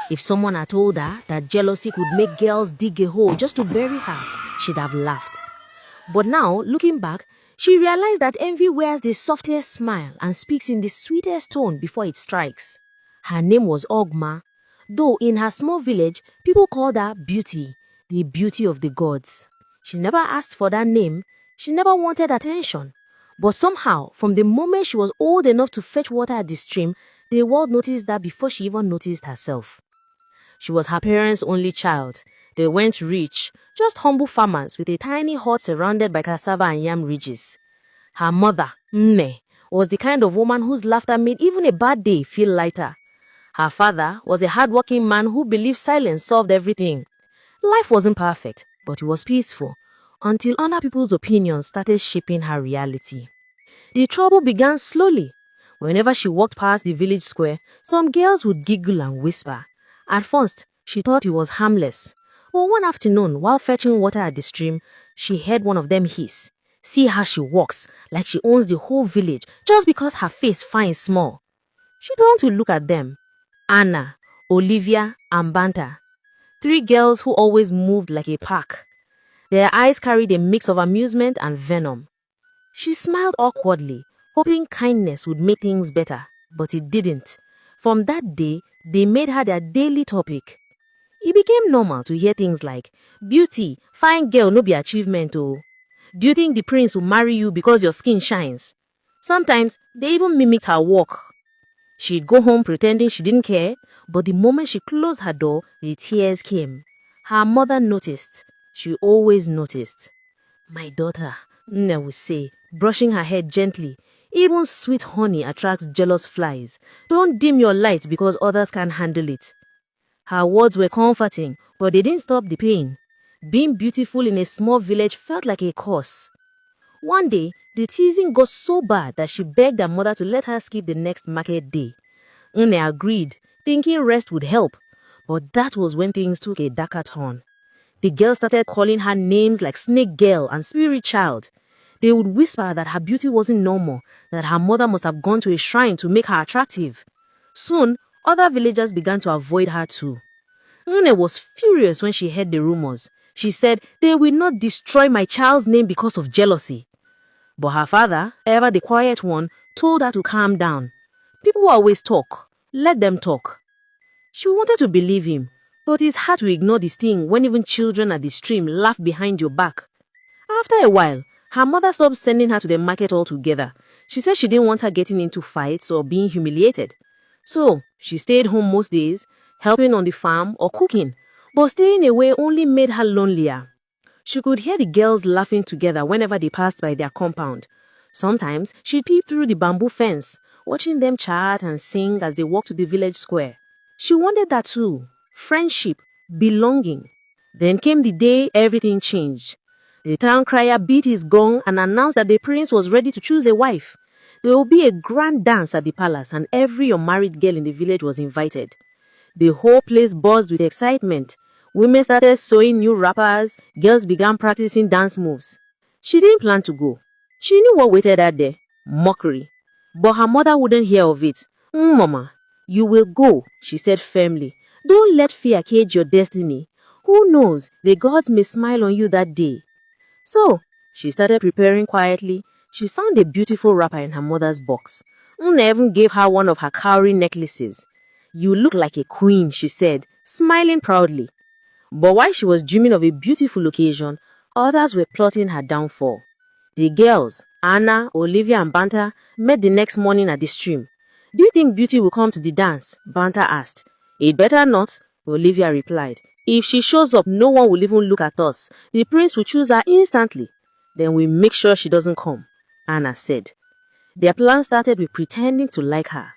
If someone had told her that jealousy could make girls dig a hole just to bury her, she'd have laughed. But now, looking back, she realized that envy wears the softest smile and speaks in the sweetest tone before it strikes. Her name was Ogma, though in her small village, people called her Beauty, the beauty of the gods. She never asked for that name, she never wanted attention. But somehow, from the moment she was old enough to fetch water at the stream, the world noticed that before she even noticed herself. She was her parents' only child. They weren't rich, just humble farmers with a tiny hut surrounded by cassava and yam ridges. Her mother, Nne, was the kind of woman whose laughter made even a bad day feel lighter. Her father was a hardworking man who believed silence solved everything. Life wasn't perfect, but it was peaceful, until other people's opinions started shaping her reality. The trouble began slowly. Whenever she walked past the village square, some girls would giggle and whisper. At first, she thought it was harmless. But one afternoon, while fetching water at the stream, she heard one of them hiss. See how she walks, like she owns the whole village, just because her face fine small. She turned to look at them. Anna, Olivia, and Banta. 3 girls who always moved like a pack. Their eyes carried a mix of amusement and venom. She smiled awkwardly, hoping kindness would make things better, but it didn't. From that day, they made her their daily topic. It became normal to hear things like, "Beauty, fine girl no be achievement oh. Do you think the prince will marry you because your skin shines?" Sometimes, they even mimicked her walk. She'd go home pretending she didn't care, but the moment she closed her door, the tears came. Her mother noticed. She always noticed. "My daughter," Nne would say, brushing her head gently. "Even sweet honey attracts jealous flies. Don't dim your light because others can't handle it." Her words were comforting, but they didn't stop the pain. Being beautiful in a small village felt like a curse. One day, the teasing got so bad that she begged her mother to let her skip the next market day. Nne agreed, thinking rest would help. But that was when things took a darker turn. The girls started calling her names like Snake Girl and Spirit Child. They would whisper that her beauty wasn't normal, that her mother must have gone to a shrine to make her attractive. Soon, other villagers began to avoid her too. Nne was furious when she heard the rumors. She said, "They will not destroy my child's name because of jealousy." But her father, ever the quiet one, told her to calm down. People always talk. Let them talk. She wanted to believe him, but it's hard to ignore this thing when even children at the stream laugh behind your back. After a while, her mother stopped sending her to the market altogether. She said she didn't want her getting into fights or being humiliated. So, she stayed home most days, helping on the farm or cooking, but staying away only made her lonelier. She could hear the girls laughing together whenever they passed by their compound. Sometimes, she'd peep through the bamboo fence, watching them chat and sing as they walked to the village square. She wanted that too. Friendship, belonging. Then came the day everything changed. The town crier beat his gong and announced that the prince was ready to choose a wife. There would be a grand dance at the palace and every unmarried girl in the village was invited. The whole place buzzed with excitement. Women started sewing new wrappers, girls began practicing dance moves. She didn't plan to go. She knew what waited her there. Mockery. But her mother wouldn't hear of it. "Mama, you will go," she said firmly. "Don't let fear cage your destiny. Who knows, the gods may smile on you that day." So, she started preparing quietly. She found a beautiful wrapper in her mother's box. Nne even gave her one of her cowrie necklaces. "You look like a queen," she said, smiling proudly. But while she was dreaming of a beautiful occasion, others were plotting her downfall. The girls, Anna, Olivia, and Banta, met the next morning at the stream. "Do you think Beauty will come to the dance?" Banta asked. "It better not," Olivia replied. "If she shows up, no one will even look at us. The prince will choose her instantly. Then we'll make sure she doesn't come," Anna said. Their plan started with pretending to like her.